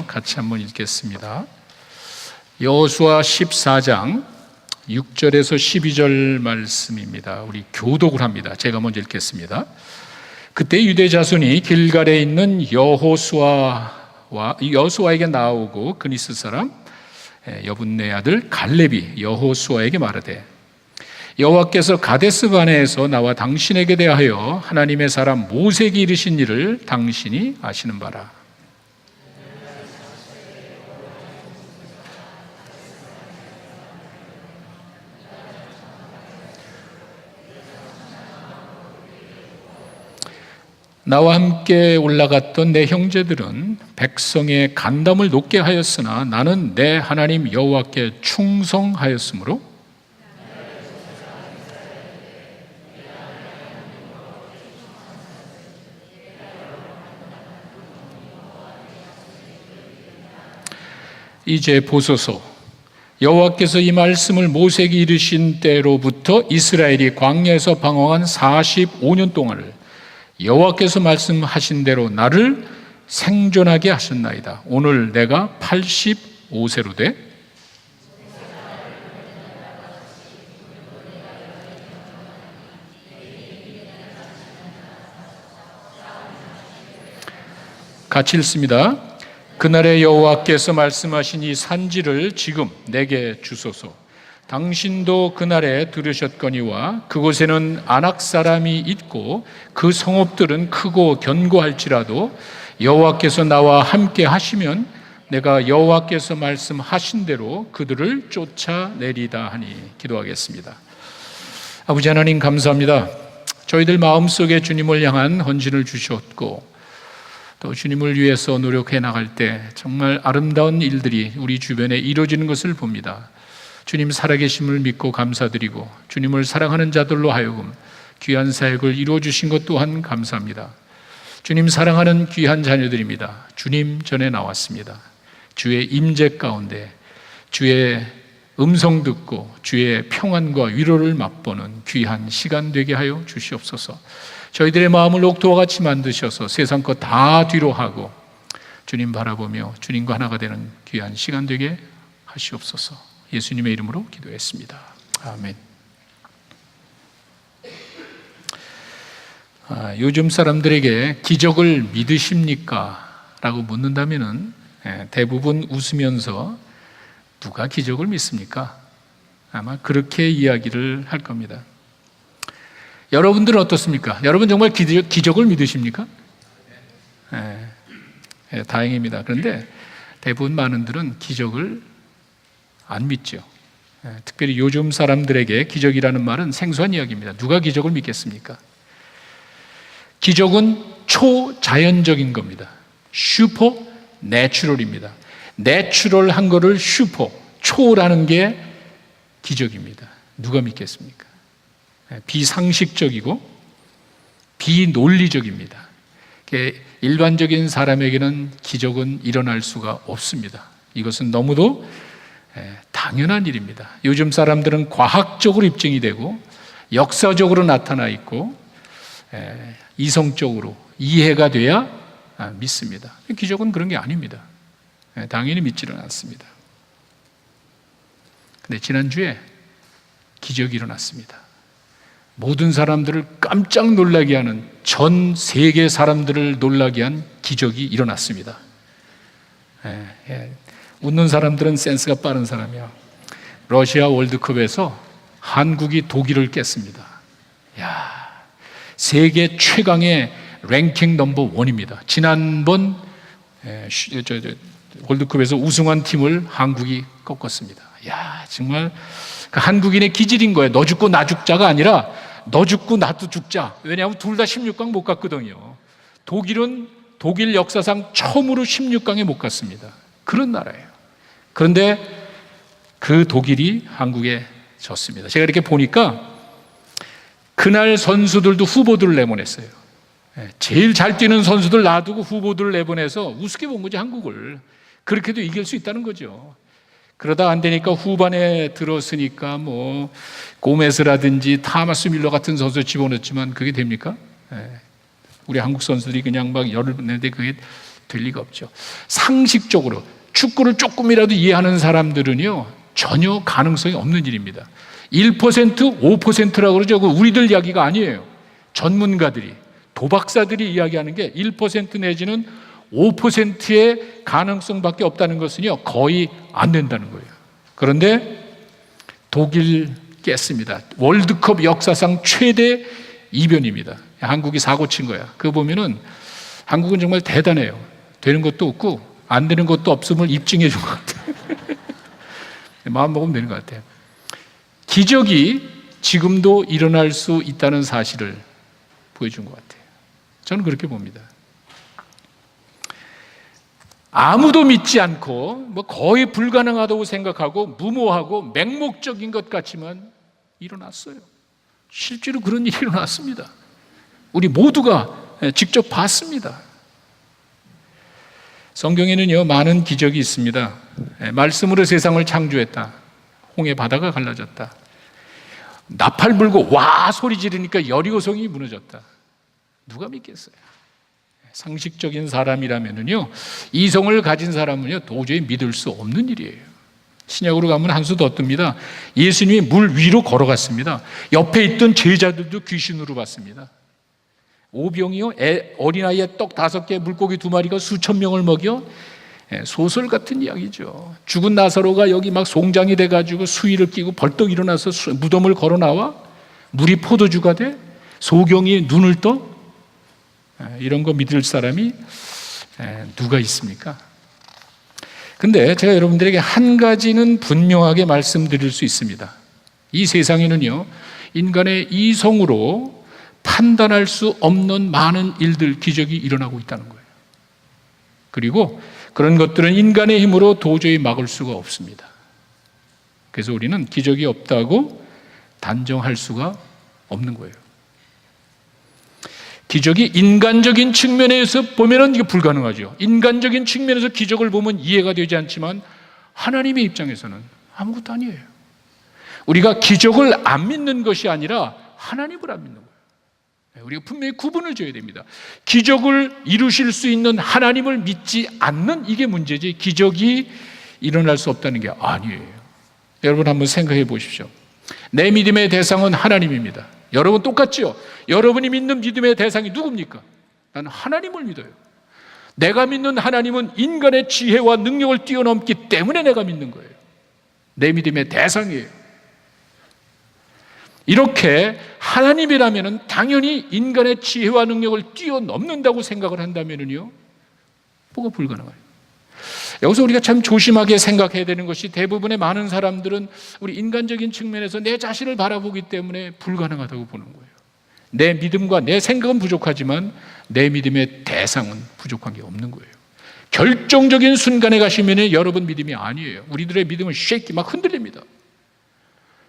같이 한번 읽겠습니다. 여호수아 14장 6절에서 12절 말씀입니다. 우리 교독을 합니다. 제가 먼저 읽겠습니다. 그때 유대 자손이 길갈에 있는 여호수아에게 나오고 그니스 사람 여분네 아들 갈렙이 여호수아에게 말하되 여호와께서 가데스 바네에서 나와 당신에게 대하여 하나님의 사람 모세에게 이르신 일을 당신이 아시는 바라. 나와 함께 올라갔던 내 형제들은 백성의 간담을 높게 하였으나 나는 내 하나님 여호와께 충성하였으므로 이제 보소서, 여호와께서 이 말씀을 모세에게 이르신 때로부터 이스라엘이 광야에서 방황한 45년 동안을 여호와께서 말씀하신 대로 나를 생존하게 하셨나이다. 오늘 내가 85세로 돼 같이 읽습니다. 그날에 여호와께서 말씀하신 이 산지를 지금 내게 주소서. 당신도 그날에 들으셨거니와 그곳에는 아낙 사람이 있고 그 성읍들은 크고 견고할지라도 여호와께서 나와 함께 하시면 내가 여호와께서 말씀하신 대로 그들을 쫓아내리다 하니. 기도하겠습니다. 아버지 하나님 감사합니다. 저희들 마음속에 주님을 향한 헌신을 주셨고 또 주님을 위해서 노력해 나갈 때 정말 아름다운 일들이 우리 주변에 이루어지는 것을 봅니다. 주님 살아계심을 믿고 감사드리고 주님을 사랑하는 자들로 하여금 귀한 사역을 이루어 주신 것 또한 감사합니다. 주님 사랑하는 귀한 자녀들입니다. 주님 전에 나왔습니다. 주의 임재 가운데 주의 음성 듣고 주의 평안과 위로를 맛보는 귀한 시간 되게 하여 주시옵소서. 저희들의 마음을 옥토와 같이 만드셔서 세상 것 다 뒤로 하고 주님 바라보며 주님과 하나가 되는 귀한 시간 되게 하시옵소서. 예수님의 이름으로 기도했습니다. 아멘. 요즘 사람들에게 기적을 믿으십니까? 라고 묻는다면 대부분 웃으면서 누가 기적을 믿습니까? 아마 그렇게 이야기를 할 겁니다. 여러분들은 어떻습니까? 여러분 정말 기적을 믿으십니까? 다행입니다. 그런데 대부분 많은들은 기적을 안 믿죠. 특별히 요즘 사람들에게 기적이라는 말은 생소한 이야기입니다. 누가 기적을 믿겠습니까? 기적은 초자연적인 겁니다. 슈퍼 내추럴입니다. 내추럴한 거를 슈퍼, 초라는 게 기적입니다. 누가 믿겠습니까? 비상식적이고 비논리적입니다. 일반적인 사람에게는 기적은 일어날 수가 없습니다. 이것은 너무도 당연한 일입니다. 요즘 사람들은 과학적으로 입증이 되고 역사적으로 나타나 있고 이성적으로 이해가 돼야 믿습니다. 기적은 그런 게 아닙니다. 당연히 믿지는 않습니다. 근데 지난주에 기적이 일어났습니다. 모든 사람들을 깜짝 놀라게 하는, 전 세계 사람들을 놀라게 한 기적이 일어났습니다. 웃는 사람들은 센스가 빠른 사람이야. 러시아 월드컵에서 한국이 독일을 깼습니다. 세계 최강의 랭킹 넘버 1입니다. 지난번 월드컵에서 우승한 팀을 한국이 꺾었습니다. 정말 그 한국인의 기질인 거예요. 너 죽고 나 죽자가 아니라 너 죽고 나도 죽자. 왜냐하면 둘 다 16강 못 갔거든요. 독일은 독일 역사상 처음으로 16강에 못 갔습니다. 그런 나라예요. 그런데 그 독일이 한국에 졌습니다. 제가 이렇게 보니까 그날 선수들도 후보들을 내보냈어요. 제일 잘 뛰는 선수들 놔두고 후보들을 내보내서 우습게 본 거지, 한국을. 그렇게도 이길 수 있다는 거죠. 그러다 안 되니까 후반에 들었으니까 고메스라든지 타마스 밀러 같은 선수 집어넣었지만 그게 됩니까? 우리 한국 선수들이 그냥 막 열을 내는데 그게 될 리가 없죠. 상식적으로 축구를 조금이라도 이해하는 사람들은요, 전혀 가능성이 없는 일입니다. 1%, 5%라고 그러죠. 그 우리들 이야기가 아니에요. 전문가들이, 도박사들이 이야기하는 게 1% 내지는 5%의 가능성밖에 없다는 것은요, 거의 안 된다는 거예요. 그런데 독일 깼습니다. 월드컵 역사상 최대 이변입니다. 한국이 사고 친 거야. 그거 보면은 한국은 정말 대단해요. 되는 것도 없고 안 되는 것도 없음을 입증해 준 것 같아요. 마음 먹으면 되는 것 같아요. 기적이 지금도 일어날 수 있다는 사실을 보여준 것 같아요. 저는 그렇게 봅니다. 아무도 믿지 않고 뭐 거의 불가능하다고 생각하고 무모하고 맹목적인 것 같지만 일어났어요. 실제로 그런 일이 일어났습니다. 우리 모두가 직접 봤습니다. 성경에는요, 많은 기적이 있습니다. 말씀으로 세상을 창조했다. 홍해 바다가 갈라졌다. 나팔 불고 와 소리 지르니까 여리고성이 무너졌다. 누가 믿겠어요? 상식적인 사람이라면요, 이성을 가진 사람은요, 도저히 믿을 수 없는 일이에요. 신약으로 가면 한 수 더 뜹니다. 예수님이 물 위로 걸어갔습니다. 옆에 있던 제자들도 귀신으로 봤습니다. 오병이요, 어린아이의 떡 5개, 물고기 2마리가 수천 명을 먹여. 소설 같은 이야기죠. 죽은 나사로가 여기 막 송장이 돼가지고 수의를 끼고 벌떡 일어나서 무덤을 걸어 나와 물이 포도주가 돼. 소경이 눈을 떠. 이런 거 믿을 사람이 누가 있습니까? 근데 제가 여러분들에게 한 가지는 분명하게 말씀드릴 수 있습니다. 이 세상에는요, 인간의 이성으로 판단할 수 없는 많은 일들, 기적이 일어나고 있다는 거예요. 그리고 그런 것들은 인간의 힘으로 도저히 막을 수가 없습니다. 그래서 우리는 기적이 없다고 단정할 수가 없는 거예요. 기적이 인간적인 측면에서 보면은 이게 불가능하죠. 인간적인 측면에서 기적을 보면 이해가 되지 않지만 하나님의 입장에서는 아무것도 아니에요. 우리가 기적을 안 믿는 것이 아니라 하나님을 안 믿는 거예요. 우리가 분명히 구분을 줘야 됩니다. 기적을 이루실 수 있는 하나님을 믿지 않는 이게 문제지, 기적이 일어날 수 없다는 게 아니에요. 여러분 한번 생각해 보십시오. 내 믿음의 대상은 하나님입니다. 여러분 똑같죠? 여러분이 믿는 믿음의 대상이 누굽니까? 나는 하나님을 믿어요. 내가 믿는 하나님은 인간의 지혜와 능력을 뛰어넘기 때문에 내가 믿는 거예요. 내 믿음의 대상이에요. 이렇게 하나님이라면 당연히 인간의 지혜와 능력을 뛰어넘는다고 생각을 한다면요, 뭐가 불가능해요? 여기서 우리가 참 조심하게 생각해야 되는 것이, 대부분의 많은 사람들은 우리 인간적인 측면에서 내 자신을 바라보기 때문에 불가능하다고 보는 거예요. 내 믿음과 내 생각은 부족하지만 내 믿음의 대상은 부족한 게 없는 거예요. 결정적인 순간에 가시면 여러분 믿음이 아니에요. 우리들의 믿음은 막 흔들립니다.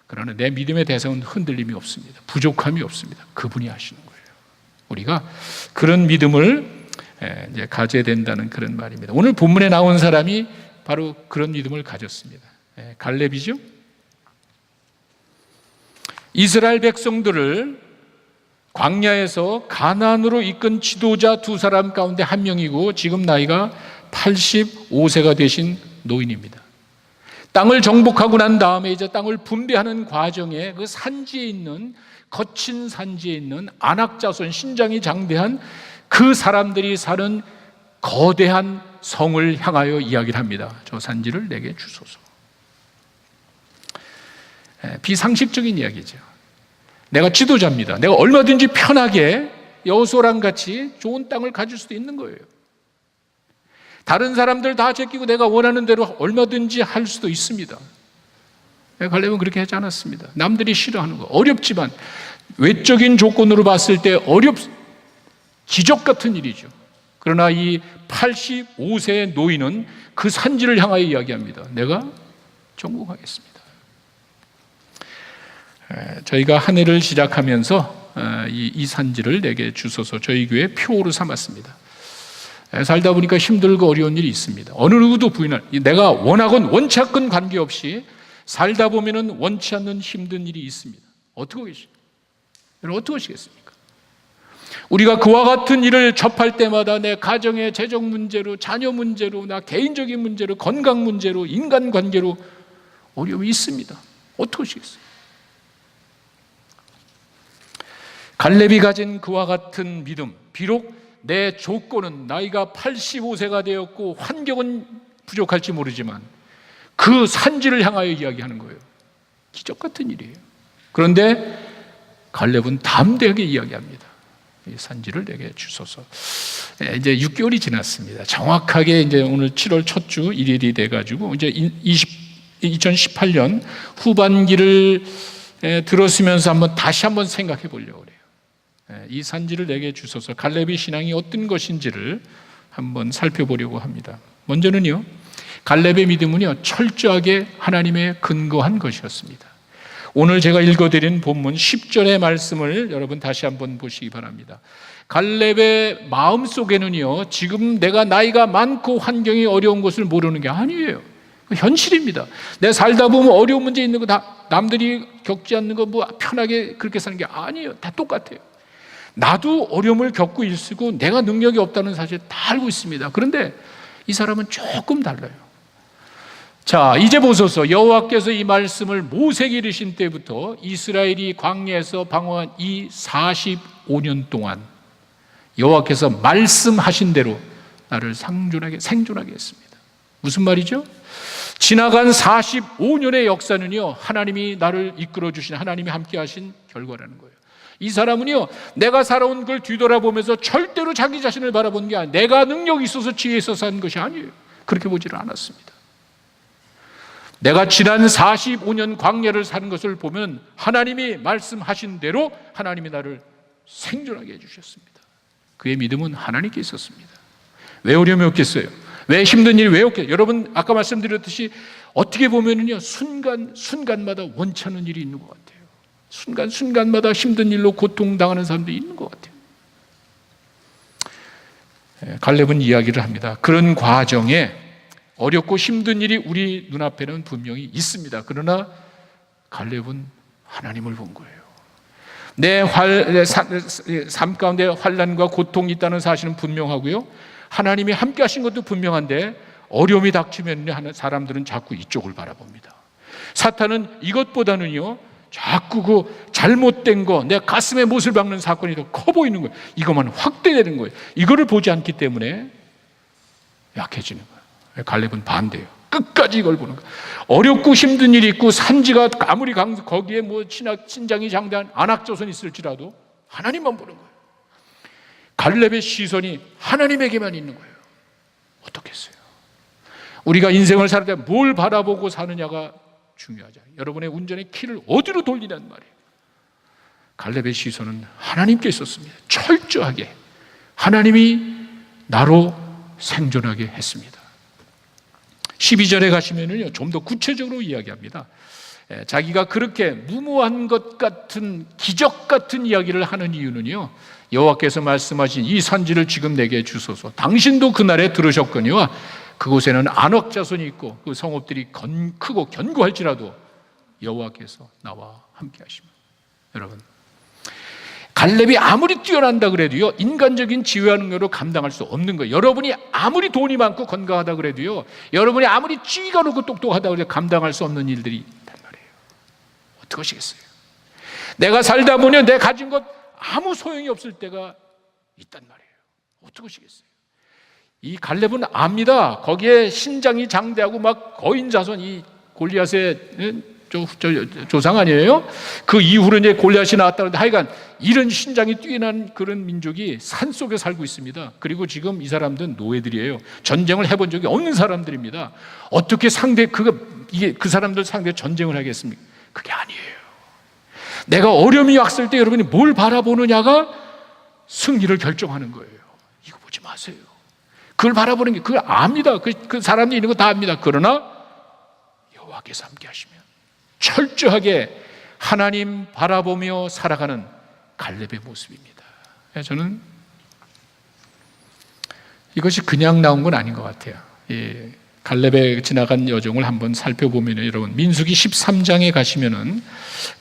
그러나 내 믿음의 대상은 흔들림이 없습니다. 부족함이 없습니다. 그분이 하시는 거예요. 우리가 그런 믿음을 이제 가져야 된다는 그런 말입니다. 오늘 본문에 나온 사람이 바로 그런 믿음을 가졌습니다. 갈렙이죠. 이스라엘 백성들을 광야에서 가나안으로 이끈 지도자 2사람 가운데 한 명이고 지금 나이가 85세가 되신 노인입니다. 땅을 정복하고 난 다음에 이제 땅을 분배하는 과정에 그 산지에 있는, 거친 산지에 있는 안악자손, 신장이 장대한 그 사람들이 사는 거대한 성을 향하여 이야기를 합니다. 저 산지를 내게 주소서. 비상식적인 이야기죠. 내가 지도자입니다. 내가 얼마든지 편하게 여호수아랑 같이 좋은 땅을 가질 수도 있는 거예요. 다른 사람들 다 제끼고 내가 원하는 대로 얼마든지 할 수도 있습니다. 갈렙은 그렇게 하지 않았습니다. 남들이 싫어하는 거, 어렵지만 외적인 조건으로 봤을 때 기적 같은 일이죠. 그러나 이 85세의 노인은 그 산지를 향하여 이야기합니다. 내가 정복하겠습니다. 저희가 한 해를 시작하면서 이 산지를 내게 주소서 저희 교회 표로 삼았습니다. 살다 보니까 힘들고 어려운 일이 있습니다. 어느 누구도 부인할, 내가 원하건 원치 않건 관계없이 살다 보면은 원치 않는 힘든 일이 있습니다. 어떻게 계십니까? 여러분 어떻게 하시겠습니까? 우리가 그와 같은 일을 접할 때마다 내 가정의 재정 문제로, 자녀 문제로, 나 개인적인 문제로, 건강 문제로, 인간관계로 어려움이 있습니다. 어떠시겠어요? 갈렙이 가진 그와 같은 믿음, 비록 내 조건은 나이가 85세가 되었고 환경은 부족할지 모르지만 그 산지를 향하여 이야기하는 거예요. 기적 같은 일이에요. 그런데 갈렙은 담대하게 이야기합니다. 이 산지를 내게 주소서. 이제 6개월이 지났습니다. 정확하게 이제 오늘 7월 첫 주 1일이 돼가지고 이제 2018년 후반기를 들었으면서 다시 한번 생각해 보려고 그래요. 이 산지를 내게 주소서. 갈렙의 신앙이 어떤 것인지를 한번 살펴보려고 합니다. 먼저는요, 갈렙의 믿음은요, 철저하게 하나님에 근거한 것이었습니다. 오늘 제가 읽어드린 본문 10절의 말씀을 여러분 다시 한번 보시기 바랍니다. 갈렙의 마음속에는요, 지금 내가 나이가 많고 환경이 어려운 것을 모르는 게 아니에요. 현실입니다. 내가 살다 보면 어려운 문제 있는 거 다 남들이 겪지 않는 거 뭐 편하게 그렇게 사는 게 아니에요. 다 똑같아요. 나도 어려움을 겪고 있고 내가 능력이 없다는 사실 다 알고 있습니다. 그런데 이 사람은 조금 달라요. 자, 이제 보소서. 여호와께서 이 말씀을 모세에게 이르신 때부터 이스라엘이 광야에서 방황한 이 45년 동안 여호와께서 말씀하신 대로 나를 생존하게 했습니다. 무슨 말이죠? 지나간 45년의 역사는요, 하나님이 나를 이끌어 주신, 하나님이 함께 하신 결과라는 거예요. 이 사람은요, 내가 살아온 걸 뒤돌아보면서 절대로 자기 자신을 바라보는 게 아니에요. 내가 능력이 있어서 지혜 있어서 하는 것이 아니에요. 그렇게 보지를 않았습니다. 내가 지난 45년 광야를 사는 것을 보면 하나님이 말씀하신 대로 하나님이 나를 생존하게 해주셨습니다. 그의 믿음은 하나님께 있었습니다. 왜 어려움이 없겠어요? 왜 힘든 일이 왜 없겠어요? 여러분 아까 말씀드렸듯이 어떻게 보면은요, 순간마다 원치 않는 일이 있는 것 같아요. 순간마다 힘든 일로 고통당하는 사람도 있는 것 같아요. 갈렙은 이야기를 합니다. 그런 과정에 어렵고 힘든 일이 우리 눈앞에는 분명히 있습니다. 그러나 갈렙은 하나님을 본 거예요. 내 삶 가운데 환난과 고통이 있다는 사실은 분명하고요, 하나님이 함께 하신 것도 분명한데 어려움이 닥치면 사람들은 자꾸 이쪽을 바라봅니다. 사탄은 이것보다는요, 자꾸 그 잘못된 거, 내 가슴에 못을 박는 사건이 더 커 보이는 거예요. 이것만 확대되는 거예요. 이거를 보지 않기 때문에 약해지는 거예요. 갈렙은 반대예요. 끝까지 이걸 보는 거예요. 어렵고 힘든 일이 있고 산지가 아무리 거기에 뭐 신장이 장대한 안악조선이 있을지라도 하나님만 보는 거예요. 갈렙의 시선이 하나님에게만 있는 거예요. 어떻겠어요? 우리가 인생을 살 때 뭘 바라보고 사느냐가 중요하죠. 여러분의 운전의 키를 어디로 돌리냐는 말이에요. 갈렙의 시선은 하나님께 있었습니다. 철저하게 하나님이 나로 생존하게 했습니다. 12절에 가시면은요, 좀 더 구체적으로 이야기합니다. 자기가 그렇게 무모한 것 같은 기적 같은 이야기를 하는 이유는요, 여호와께서 말씀하신 이 산지를 지금 내게 주소서. 당신도 그날에 들으셨거니와 그곳에는 안악 자손이 있고 그 성읍들이 크고 견고할지라도 여호와께서 나와 함께 하시면. 여러분, 갈렙이 아무리 뛰어난다 그래도요, 인간적인 지혜와 능력으로 감당할 수 없는 거예요. 여러분이 아무리 돈이 많고 건강하다 그래도요, 여러분이 아무리 지위가 높고 똑똑하다 그래도 감당할 수 없는 일들이 있단 말이에요. 어떻게 하시겠어요? 내가 살다 보면 내 가진 것 아무 소용이 없을 때가 있단 말이에요. 어떻게 하시겠어요? 이 갈렙은 압니다. 거기에 신장이 장대하고 막 거인 자손, 이 골리앗의 조상 아니에요? 그 이후로 이제 골리앗이 나왔다는데, 하여간 이런 신장이 뛰어난 그런 민족이 산속에 살고 있습니다. 그리고 지금 이 사람들은 노예들이에요. 전쟁을 해본 적이 없는 사람들입니다. 어떻게 그 사람들 상대 전쟁을 하겠습니까? 그게 아니에요. 내가 어려움이 왔을 때 여러분이 뭘 바라보느냐가 승리를 결정하는 거예요. 이거 보지 마세요. 그걸 바라보는 게, 그걸 압니다. 그 사람들이 있는 거 다 압니다. 그러나 여호와께서 함께 하시면 철저하게 하나님 바라보며 살아가는 갈렙의 모습입니다. 저는 이것이 그냥 나온 건 아닌 것 같아요. 갈렙의 지나간 여정을 한번 살펴보면, 여러분 민수기 13장에 가시면은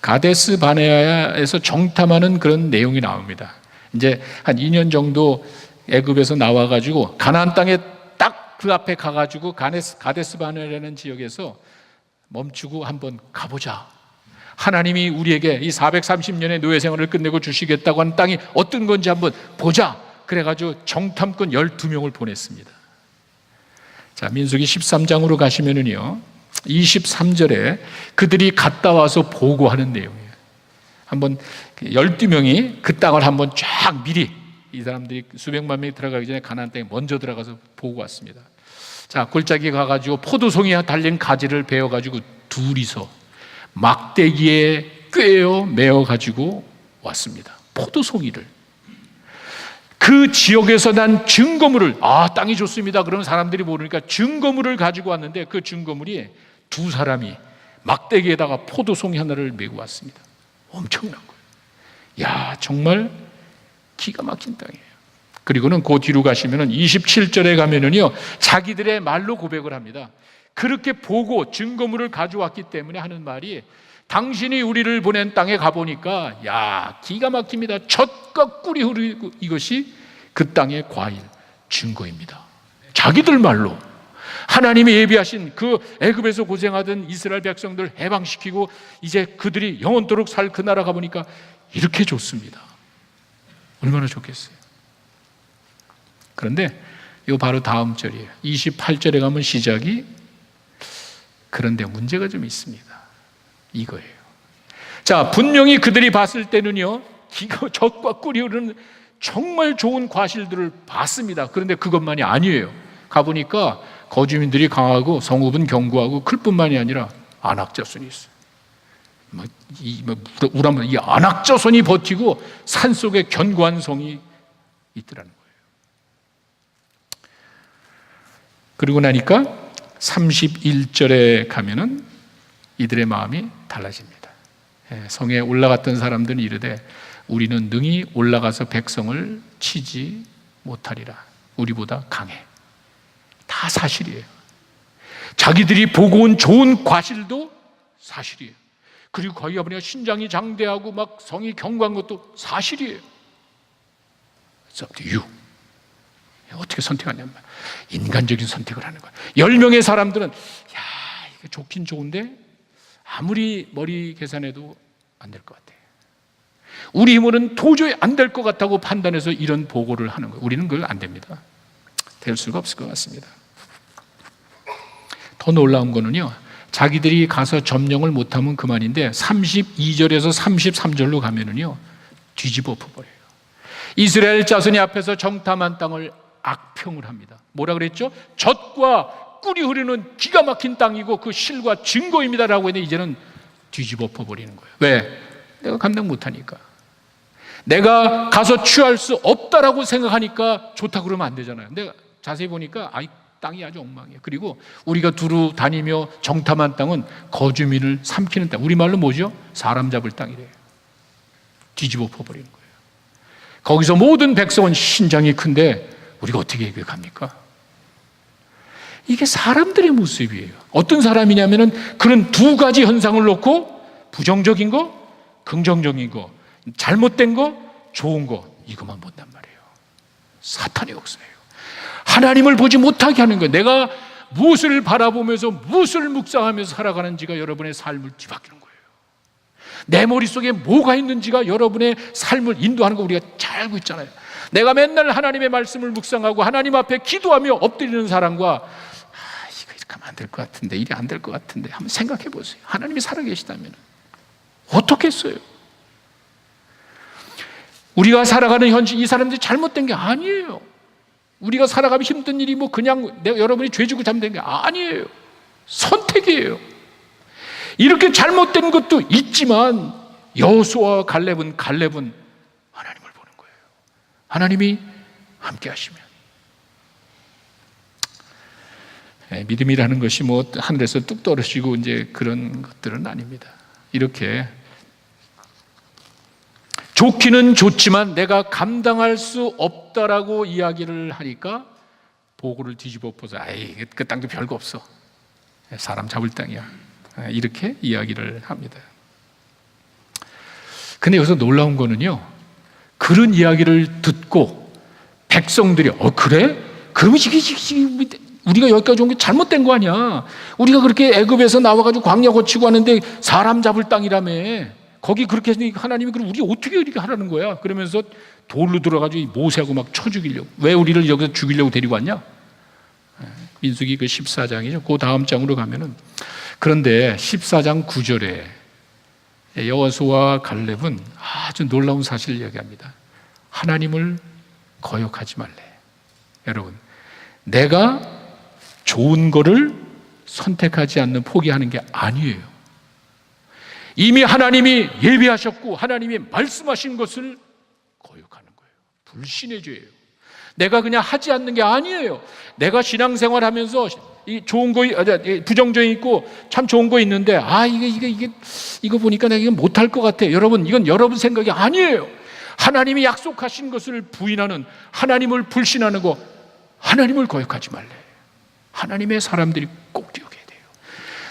가데스 바네아에서 정탐하는 그런 내용이 나옵니다. 이제 한 2년 정도 애굽에서 나와가지고 가나안 땅에 딱 그 앞에 가가지고 가데스 바네라는 지역에서 멈추고 한번 가보자. 하나님이 우리에게 이 430년의 노예 생활을 끝내고 주시겠다고 하는 땅이 어떤 건지 한번 보자. 그래가지고 정탐꾼 12명을 보냈습니다. 자, 민수기 13장으로 가시면은요, 23절에 그들이 갔다 와서 보고하는 내용이에요. 한번 12명이 그 땅을 한번 쫙 미리, 이 사람들이 수백만 명이 들어가기 전에 가나안 땅에 먼저 들어가서 보고 왔습니다. 자, 골짜기 가가지고 포도송이에 달린 가지를 베어가지고 둘이서 막대기에 꿰어 메어가지고 왔습니다. 포도송이를. 그 지역에서 난 증거물을, 땅이 좋습니다. 그러면 사람들이 모르니까 증거물을 가지고 왔는데 그 증거물이 두 사람이 막대기에다가 포도송이 하나를 메고 왔습니다. 엄청난 거예요. 야, 정말 기가 막힌 땅이에요. 그리고는 그 뒤로 가시면은 27절에 가면은요, 자기들의 말로 고백을 합니다. 그렇게 보고 증거물을 가져왔기 때문에 하는 말이, 당신이 우리를 보낸 땅에 가보니까 야, 기가 막힙니다. 젖과 꿀이 흐르고 이것이 그 땅의 과일 증거입니다. 자기들 말로 하나님이 예비하신 그 애굽에서 고생하던 이스라엘 백성들 해방시키고 이제 그들이 영원토록 살 그 나라 가보니까 이렇게 좋습니다. 얼마나 좋겠어요. 그런데 이거 바로 다음 절이에요. 28절에 가면 시작이, 그런데 문제가 좀 있습니다. 이거예요. 자, 분명히 그들이 봤을 때는요, 젖과 꿀이 흐르는 정말 좋은 과실들을 봤습니다. 그런데 그것만이 아니에요. 가보니까 거주민들이 강하고 성읍은 견고하고 클 뿐만이 아니라 안악자손이 있어요. 이 안악자손이 버티고 산속에 견고한 성이 있더라는 거예요. 그리고 나니까 31절에 가면은 이들의 마음이 달라집니다. 성에 올라갔던 사람들은 이르되 우리는 능히 올라가서 백성을 치지 못하리라. 우리보다 강해. 다 사실이에요. 자기들이 보고 온 좋은 과실도 사실이에요. 그리고 거기 가보니까 신장이 장대하고 막 성이 견고한 것도 사실이에요. It's up to you. 어떻게 선택하냐면 인간적인 선택을 하는 거예요. 10명의 사람들은 야, 이게 좋긴 좋은데 아무리 머리 계산해도 안 될 것 같아요. 우리 힘으로는 도저히 안 될 것 같다고 판단해서 이런 보고를 하는 거예요. 우리는 그걸 안 됩니다. 될 수가 없을 것 같습니다. 더 놀라운 거는요, 자기들이 가서 점령을 못하면 그만인데 32절에서 33절로 가면은요, 뒤집어 엎어버려요. 이스라엘 자손이 앞에서 정탐한 땅을 악평을 합니다. 뭐라 그랬죠? 젖과 꿀이 흐르는 기가 막힌 땅이고 그 실과 증거입니다라고 했는데 이제는 뒤집어 엎어버리는 거예요. 왜? 내가 감당 못하니까. 내가 가서 취할 수 없다라고 생각하니까 좋다고 그러면 안 되잖아요. 내가 자세히 보니까 땅이 아주 엉망이에요. 그리고 우리가 두루 다니며 정탐한 땅은 거주민을 삼키는 땅. 우리말로 뭐죠? 사람 잡을 땅이래요. 뒤집어 엎어버리는 거예요. 거기서 모든 백성은 신장이 큰데 우리가 어떻게 합니까? 이게 사람들의 모습이에요. 어떤 사람이냐면은 그런 두 가지 현상을 놓고 부정적인 거, 긍정적인 거, 잘못된 거, 좋은 거, 이것만 본단 말이에요. 사탄의 역사예요. 하나님을 보지 못하게 하는 거예요. 내가 무엇을 바라보면서 무엇을 묵상하면서 살아가는지가 여러분의 삶을 뒤바뀌는 거예요. 내 머릿속에 뭐가 있는지가 여러분의 삶을 인도하는 거 우리가 잘 알고 있잖아요. 내가 맨날 하나님의 말씀을 묵상하고 하나님 앞에 기도하며 엎드리는 사람과 이거 이렇게 하면 안 될 것 같은데, 일이 안 될 것 같은데 한번 생각해 보세요. 하나님이 살아계시다면 어떻겠어요? 우리가 살아가는 현실, 이 사람들이 잘못된 게 아니에요. 우리가 살아가면 힘든 일이 그냥 여러분이 죄지고 잠든 게 아니에요. 선택이에요. 이렇게 잘못된 것도 있지만 여호수아와 갈렙은 하나님을 보는 거예요. 하나님이 함께 하시면. 믿음이라는 것이 하늘에서 뚝 떨어지고 이제 그런 것들은 아닙니다. 이렇게 좋기는 좋지만 내가 감당할 수 없다라고 이야기를 하니까 보고를 뒤집어 엎어서 그 땅도 별거 없어. 사람 잡을 땅이야. 이렇게 이야기를 합니다. 근데 여기서 놀라운 거는요, 그런 이야기를 듣고 백성들이 그래? 그러면 이게 우리가 여기까지 온 게 잘못된 거 아니야? 우리가 그렇게 애굽에서 나와가지고 광야 거치고 하는데 사람 잡을 땅이라며. 거기 그렇게 했으니 하나님이 그럼 우리 어떻게 이렇게 하라는 거야? 그러면서 돌로 들어가지고 모세하고 막 쳐 죽이려고. 왜 우리를 여기서 죽이려고 데리고 왔냐? 민수기 그 14장이죠. 그 다음 장으로 가면은, 그런데 14장 9절에 여호수아와 갈렙은 아주 놀라운 사실을 이야기합니다. 하나님을 거역하지 말래. 여러분, 내가 좋은 거를 선택하지 않는, 포기하는 게 아니에요. 이미 하나님이 예비하셨고 하나님이 말씀하신 것을 거역하는 거예요. 불신의 죄예요. 내가 그냥 하지 않는 게 아니에요. 내가 신앙생활하면서 좋은 거, 부정적이 있고 참 좋은 거 있는데, 이거 보니까 내가 이거 못할 것 같아. 여러분, 이건 여러분 생각이 아니에요. 하나님이 약속하신 것을 부인하는, 하나님을 불신하는 거, 하나님을 거역하지 말래. 하나님의 사람들이 꼭 기억해야 돼요.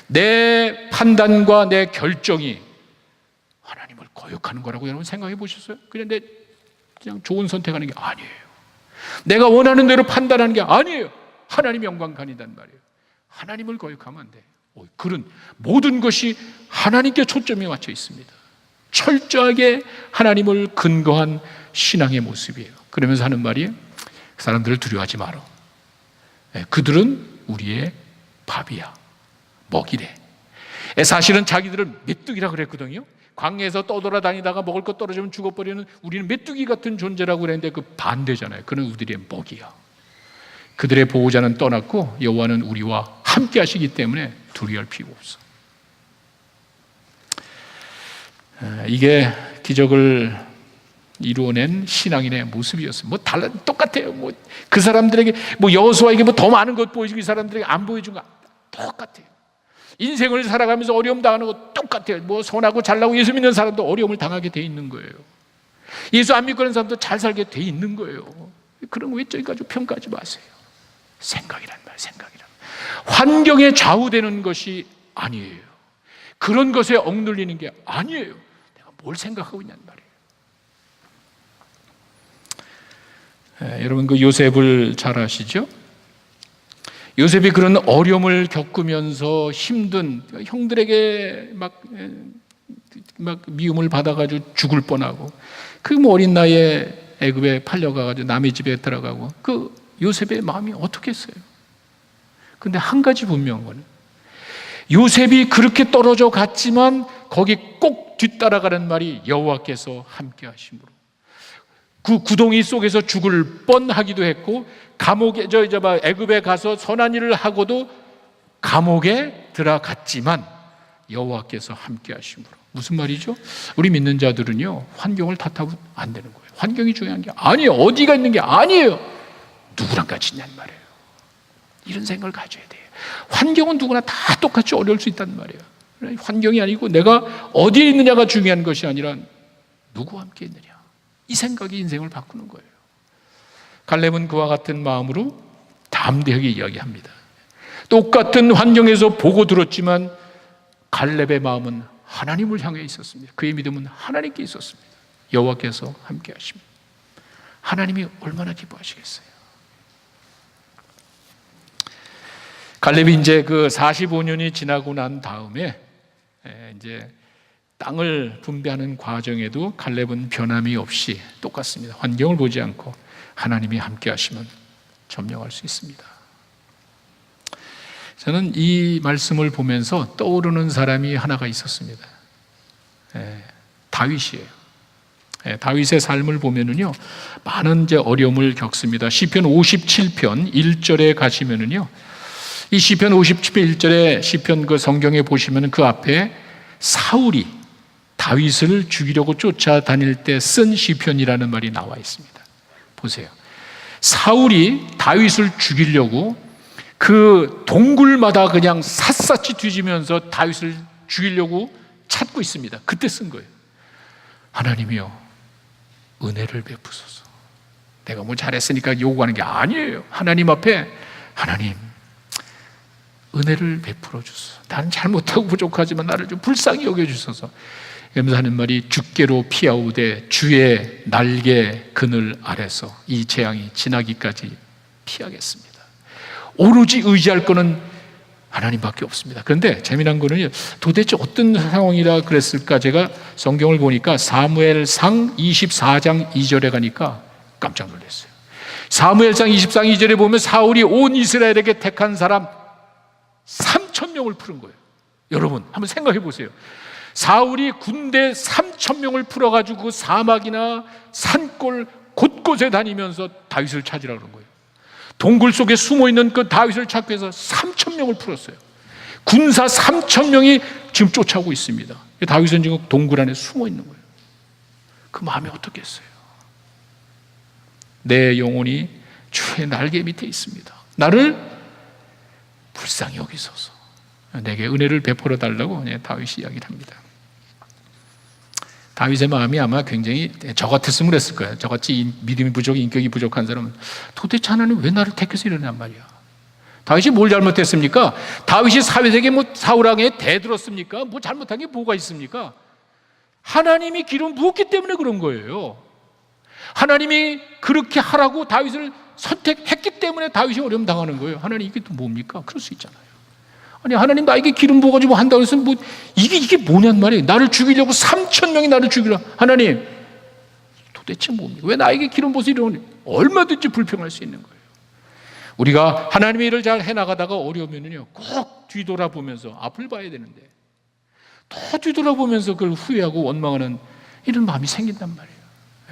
내 판단과 내 결정이 하나님을 거역하는 거라고 여러분 생각해 보셨어요? 그런데 그냥 좋은 선택하는 게 아니에요. 내가 원하는 대로 판단하는 게 아니에요. 하나님 영광 가린단 말이에요. 하나님을 거역하면 안 돼. 그런 모든 것이 하나님께 초점이 맞춰 있습니다. 철저하게 하나님을 근거한 신앙의 모습이에요. 그러면서 하는 말이, 사람들을 두려워하지 마라. 그들은 우리의 밥이야, 먹이래. 사실은 자기들은 메뚜기라 그랬거든요. 광야에서 떠돌아다니다가 먹을 것 떨어지면 죽어버리는, 우리는 메뚜기 같은 존재라고 그랬는데 그 반대잖아요. 그는 우리의 먹이야. 그들의 보호자는 떠났고 여호와는 우리와 함께 하시기 때문에 두려워할 필요가 없어. 이게 기적을 이루어낸 신앙인의 모습이었어요. 똑같아요. 그 사람들에게 여호수아에게 더 많은 것 보여주고 이 사람들에게 안 보여준 거 똑같아요. 인생을 살아가면서 어려움 당하는 거 똑같아요. 선하고 잘나고 예수 믿는 사람도 어려움을 당하게 돼 있는 거예요. 예수 안 믿고 있는 사람도 잘 살게 돼 있는 거예요. 그런 거 외적인 가지고 평가하지 마세요. 생각이란 말, 생각이란 말. 환경에 좌우되는 것이 아니에요. 그런 것에 억눌리는 게 아니에요. 내가 뭘 생각하고 있냐는 말이에요. 여러분, 그 요셉을 잘 아시죠? 요셉이 그런 어려움을 겪으면서 힘든, 형들에게 막 미움을 받아가지고 죽을 뻔하고, 그 어린 나이에 애굽에 팔려가가지고 남의 집에 들어가고, 그 요셉의 마음이 어떻겠어요? 근데 한 가지 분명한 거는, 요셉이 그렇게 떨어져 갔지만 거기 꼭 뒤따라가는 말이 여호와께서 함께 하심으로, 그 구덩이 속에서 죽을 뻔하기도 했고, 감옥에 애굽에 가서 선한 일을 하고도 감옥에 들어갔지만 여호와께서 함께 하심으로. 무슨 말이죠? 우리 믿는 자들은요, 환경을 탓하면 안 되는 거예요. 환경이 중요한 게 아니에요. 어디가 있는 게 아니에요. 누구랑 같이 있냐는 말이에요. 이런 생각을 가져야 돼요. 환경은 누구나 다 똑같이 어려울 수 있단 말이에요. 환경이 아니고 내가 어디에 있느냐가 중요한 것이 아니라 누구와 함께 있느냐, 이 생각이 인생을 바꾸는 거예요. 갈렙은 그와 같은 마음으로 담대하게 이야기합니다. 똑같은 환경에서 보고 들었지만 갈렙의 마음은 하나님을 향해 있었습니다. 그의 믿음은 하나님께 있었습니다. 여호와께서 함께 하십니다. 하나님이 얼마나 기뻐하시겠어요. 갈렙이 이제 그 45년이 지나고 난 다음에 이제 땅을 분배하는 과정에도 갈렙은 변함이 없이 똑같습니다. 환경을 보지 않고 하나님이 함께 하시면 점령할 수 있습니다. 저는 이 말씀을 보면서 떠오르는 사람이 하나가 있었습니다. 다윗이에요. 다윗의 삶을 보면은요, 많은 이제 어려움을 겪습니다. 시편 57편 1절에 가시면은요, 이 시편 57편 1절에 시편 그 성경에 보시면은 그 앞에 사울이 다윗을 죽이려고 쫓아다닐 때 쓴 시편이라는 말이 나와 있습니다. 보세요. 사울이 다윗을 죽이려고 그 동굴마다 그냥 샅샅이 뒤지면서 다윗을 죽이려고 찾고 있습니다. 그때 쓴 거예요. 하나님이여, 은혜를 베푸소서. 내가 잘했으니까 요구하는 게 아니에요. 하나님 앞에, 하나님, 은혜를 베풀어 주소서. 나는 잘못하고 부족하지만 나를 좀 불쌍히 여겨 주소서. 그러면서 하는 말이 주께로 피하오되 주의 날개 그늘 아래서 이 재앙이 지나기까지 피하겠습니다. 오로지 의지할 거는 하나님밖에 없습니다. 그런데 재미난 거는 도대체 어떤 상황이라 그랬을까? 제가 성경을 보니까 사무엘상 24장 2절에 가니까 깜짝 놀랐어요. 사무엘상 24장 2절에 보면 사울이 온 이스라엘에게 택한 사람 3,000명을 풀은 거예요. 여러분 한번 생각해 보세요. 사울이 군대 3,000명을 풀어가지고 사막이나 산골 곳곳에 다니면서 다윗을 찾으라 그런 거예요. 동굴 속에 숨어있는 그 다윗을 찾기 위해서 3,000명을 풀었어요. 군사 3,000명이 지금 쫓아오고 있습니다. 다윗은 지금 동굴 안에 숨어있는 거예요. 그 마음이 어떻겠어요? 내 영혼이 주의 날개 밑에 있습니다. 나를 불쌍히 여기소서. 내게 은혜를 베풀어 달라고 다윗이 이야기를 합니다. 다윗의 마음이 아마 굉장히 저 같았으면 그랬을 거예요. 저같이 믿음이 부족, 인격이 부족한 사람은 도대체 하나님 왜 나를 택해서 이러냔 말이야. 다윗이 뭘 잘못했습니까? 다윗이 사회적에 사울왕에 대들었습니까? 뭐 잘못한 게 뭐가 있습니까? 하나님이 기름 부었기 때문에 그런 거예요. 하나님이 그렇게 하라고 다윗을 선택했기 때문에 다윗이 어려움 당하는 거예요. 하나님 이게 또 뭡니까? 그럴 수 있잖아요. 아니 하나님 나에게 기름 부어가지고 한다고 해서 뭐 이게 뭐냔 말이에요. 나를 죽이려고 3,000명이 나를 죽이려. 하나님 도대체 뭡니까? 왜 나에게 기름 부어서 이러니? 얼마든지 불평할 수 있는 거예요. 우리가 하나님의 일을 잘 해나가다가 어려우면요 꼭 뒤돌아보면서 앞을 봐야 되는데 더 뒤돌아보면서 그걸 후회하고 원망하는 이런 마음이 생긴단 말이에요.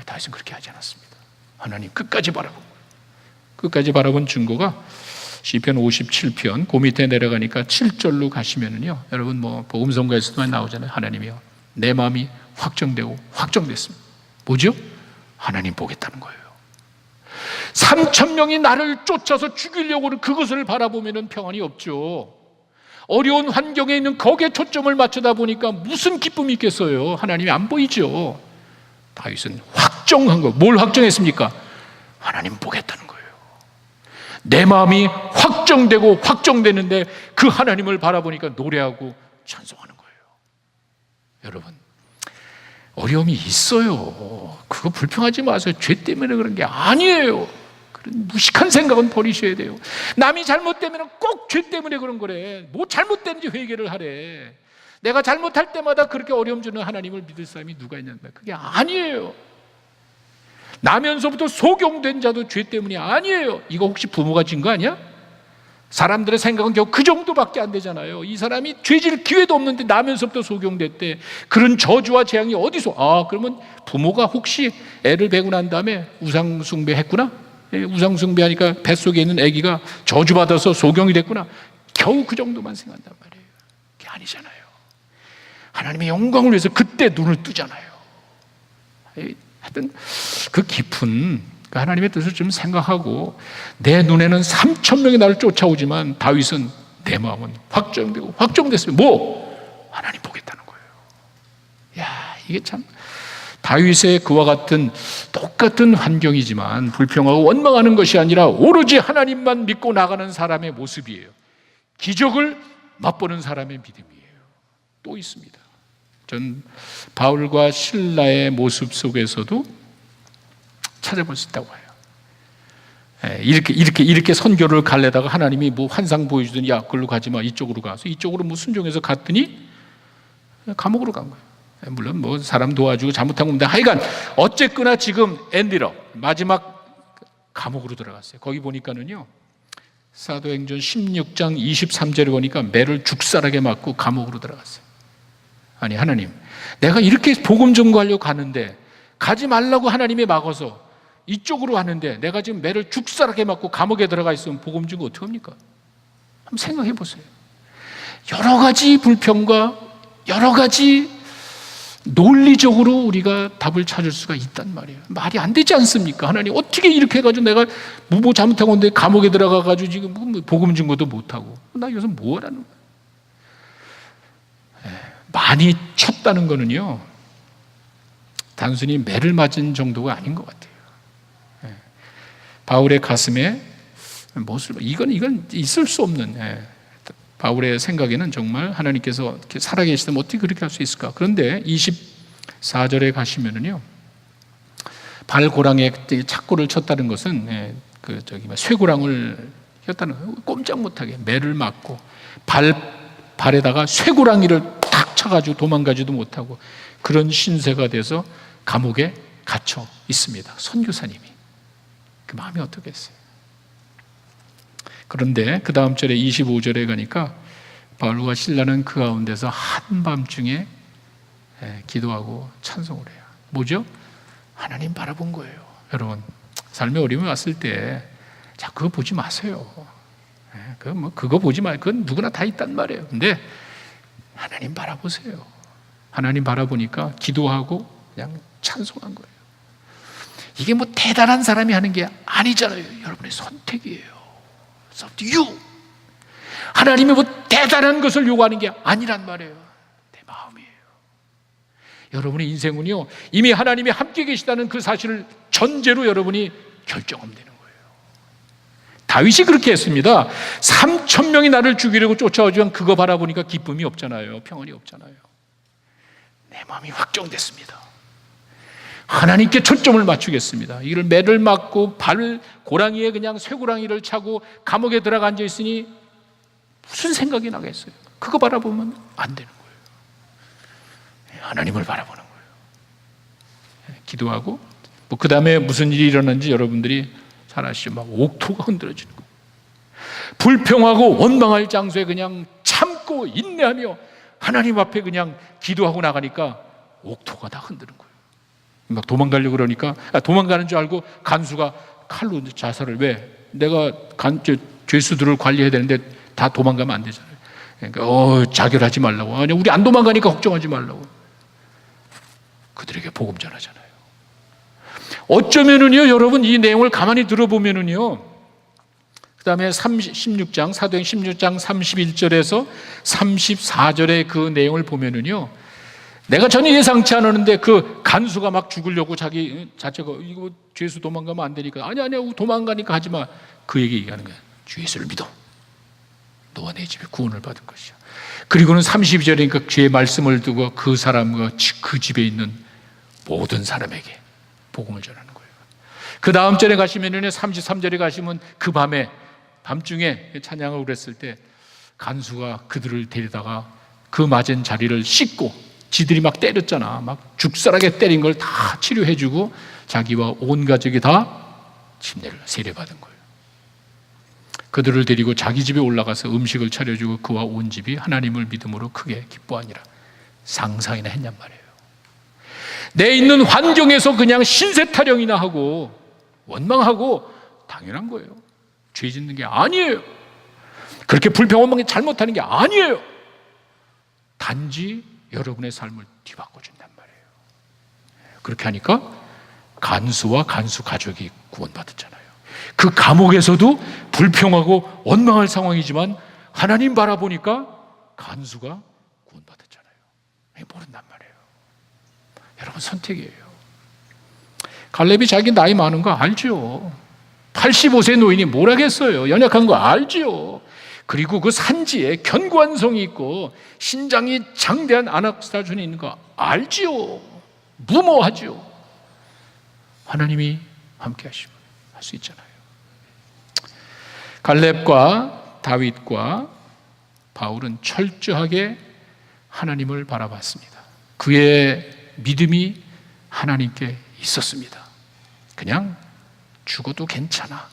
다윗은 그렇게 하지 않았습니다. 하나님 끝까지 바라본 거예요. 끝까지 바라본 증거가 시편 57편 그 밑에 내려가니까 7절로 가시면은요 여러분 뭐 복음성가에서도 많이 나오잖아요. 하나님이요 내 마음이 확정되고 확정됐습니다. 뭐죠? 하나님 보겠다는 거예요. 3,000명이 나를 쫓아서 죽이려고 하는 그것을 바라보면은 평안이 없죠. 어려운 환경에 있는 거기에 초점을 맞추다 보니까 무슨 기쁨이 있겠어요. 하나님이 안 보이죠. 다윗은 확정한 거예요. 뭘 확정했습니까? 하나님 보겠다는 거예요. 내 마음이 확정되고 확정되는데 그 하나님을 바라보니까 노래하고 찬송하는 거예요. 여러분 어려움이 있어요. 그거 불평하지 마세요. 죄 때문에 그런 게 아니에요. 그런 무식한 생각은 버리셔야 돼요. 남이 잘못되면 꼭 죄 때문에 그런 거래. 뭐 잘못됐는지 회개를 하래. 내가 잘못할 때마다 그렇게 어려움 주는 하나님을 믿을 사람이 누가 있냐는 거예요. 그게 아니에요. 나면서부터 소경된 자도 죄 때문이 아니에요. 이거 혹시 부모가 진 거 아니야? 사람들의 생각은 겨우 그 정도밖에 안 되잖아요. 이 사람이 죄질 기회도 없는데 나면서부터 소경됐대. 그런 저주와 재앙이 어디서? 그러면 부모가 혹시 애를 베고 난 다음에 우상숭배 했구나? 우상숭배하니까 뱃속에 있는 아기가 저주받아서 소경이 됐구나? 겨우 그 정도만 생각한단 말이에요. 그게 아니잖아요. 하나님의 영광을 위해서 그때 눈을 뜨잖아요. 하여튼 그 깊은 하나님의 뜻을 좀 생각하고 내 눈에는 3,000명이 나를 쫓아오지만 다윗은 내 마음은 확정되고 확정됐어요. 뭐? 하나님 보겠다는 거예요. 야, 이게 참 다윗의 그와 같은 똑같은 환경이지만 불평하고 원망하는 것이 아니라 오로지 하나님만 믿고 나가는 사람의 모습이에요. 기적을 맛보는 사람의 믿음이에요. 또 있습니다. 전 바울과 실라의 모습 속에서도 찾아볼 수 있다고 해요. 이렇게 선교를 갈래다가 하나님이 뭐 환상 보여주더니 야, 그걸로 가지 마. 이쪽으로 가서 이쪽으로 뭐 순종해서 갔더니 감옥으로 간 거예요. 물론 뭐 사람 도와주고 잘못한 겁니다. 하여간 어쨌거나 지금 엔디러 마지막 감옥으로 들어갔어요. 거기 보니까는요 사도행전 16장 23절에 보니까 매를 죽살하게 맞고 감옥으로 들어갔어요. 아니 하나님 내가 이렇게 복음 전거하려고 가는데 가지 말라고 하나님이 막아서 이쪽으로 하는데 내가 지금 매를 죽살하게 맞고 감옥에 들어가 있으면 복음 전거 어떻게 합니까? 한번 생각해 보세요. 여러 가지 불평과 여러 가지 논리적으로 우리가 답을 찾을 수가 있단 말이에요. 말이 안 되지 않습니까? 하나님 어떻게 이렇게 해가지고 내가 뭐 잘못하고 있는데 감옥에 들어가가지고 지금 뭐 복음 증거도 못하고 나 여기서 뭐 하라는 거야? 많이 쳤다는 거는요 단순히 매를 맞은 정도가 아닌 것 같아요. 바울의 가슴에 못을 이건 있을 수 없는 바울의 생각에는 정말 하나님께서 이렇게 살아계시다면 어떻게 그렇게 할 수 있을까? 그런데 24절에 가시면은요, 발고랑에 착고를 쳤다는 것은 쇠고랑을 쳤다는 거예요. 꼼짝 못하게 매를 맞고 발에다가 쇠고랑이를 탁 쳐가지고 도망가지도 못하고 그런 신세가 돼서 감옥에 갇혀 있습니다. 선교사님이. 그 마음이 어떻겠어요? 그런데 그 다음 절에 25절에 가니까 바울과 실라는 그 가운데서 한밤중에 기도하고 찬송을 해요. 뭐죠? 하나님 바라본 거예요. 여러분, 삶에 어려움이 왔을 때 자, 그거 보지 마세요. 그거 보지 마요. 그건 누구나 다 있단 말이에요. 근데 하나님 바라보세요. 하나님 바라보니까 기도하고 그냥 찬송한 거예요. 이게 뭐 대단한 사람이 하는 게 아니잖아요. 여러분의 선택이에요. It's up to you. 하나님이 뭐 대단한 것을 요구하는 게 아니란 말이에요. 내 마음이에요. 여러분의 인생은요, 이미 하나님이 함께 계시다는 그 사실을 전제로 여러분이 결정하면 되는 거예요. 다윗이 그렇게 했습니다. 3,000명이 나를 죽이려고 쫓아오지만 그거 바라보니까 기쁨이 없잖아요. 평안이 없잖아요. 내 마음이 확정됐습니다. 하나님께 초점을 맞추겠습니다. 이를 매를 맞고 고랑이에 그냥 쇠고랑이를 차고 감옥에 들어가 앉아 있으니 무슨 생각이 나겠어요? 그거 바라보면 안 되는 거예요. 하나님을 바라보는 거예요. 기도하고 그 다음에 무슨 일이 일어났는지 여러분들이 잘 아시죠? 막 옥토가 흔들어지는 거예요. 불평하고 원망할 장소에 그냥 참고 인내하며 하나님 앞에 그냥 기도하고 나가니까 옥토가 다 흔드는 거예요. 막 도망가려고 그러니까 도망가는 줄 알고 간수가 칼로 자살을. 왜? 내가 죄수들을 관리해야 되는데 다 도망가면 안 되잖아요. 그러니까 자결하지 말라고. 아니, 우리 안 도망가니까 걱정하지 말라고. 그들에게 복음 전하잖아요. 어쩌면은요, 여러분 이 내용을 가만히 들어보면은요, 그 다음에 16장 사도행 16장 31절에서 34절의 그 내용을 보면은요, 내가 전혀 예상치 않았는데 그 간수가 막 죽으려고 자기 자체가 이거 죄수 도망가면 안 되니까 아니 도망가니까 하지 마. 그 얘기하는 거야. 주 예수를 믿어. 너와 내 집에 구원을 받을 것이야. 그리고는 32절이니까 주의 말씀을 두고 그 사람과 그 집에 있는 모든 사람에게 복음을 전하는 거예요. 그 다음 절에 가시면은 33절에 가시면 그 밤중에 찬양을 그랬을 때 간수가 그들을 데리다가 그 맞은 자리를 씻고, 지들이 막 때렸잖아. 막 죽살하게 때린 걸 다 치료해주고 자기와 온 가족이 다 침례를 세례받은 거예요. 그들을 데리고 자기 집에 올라가서 음식을 차려주고 그와 온 집이 하나님을 믿음으로 크게 기뻐하니라. 상상이나 했냔 말이에요. 내 있는 환경에서 그냥 신세타령이나 하고 원망하고 당연한 거예요. 죄 짓는 게 아니에요. 그렇게 불평원망이 잘못하는 게 아니에요. 단지 여러분의 삶을 뒤바꿔준단 말이에요. 그렇게 하니까 간수와 간수 가족이 구원받았잖아요. 그 감옥에서도 불평하고 원망할 상황이지만 하나님 바라보니까 간수가 구원받았잖아요. 모른단 말이에요. 여러분, 선택이에요. 갈렙이 자기 나이 많은 거 알죠. 85세 노인이 뭘 하겠어요. 연약한 거 알죠. 그리고 그 산지에 견고한 성이 있고 신장이 장대한 아낙스타존이 있는 거 알지요. 무모하지요. 하나님이 함께 하시면 할 수 있잖아요. 갈렙과 다윗과 바울은 철저하게 하나님을 바라봤습니다. 그의 믿음이 하나님께 있었습니다. 그냥 죽어도 괜찮아.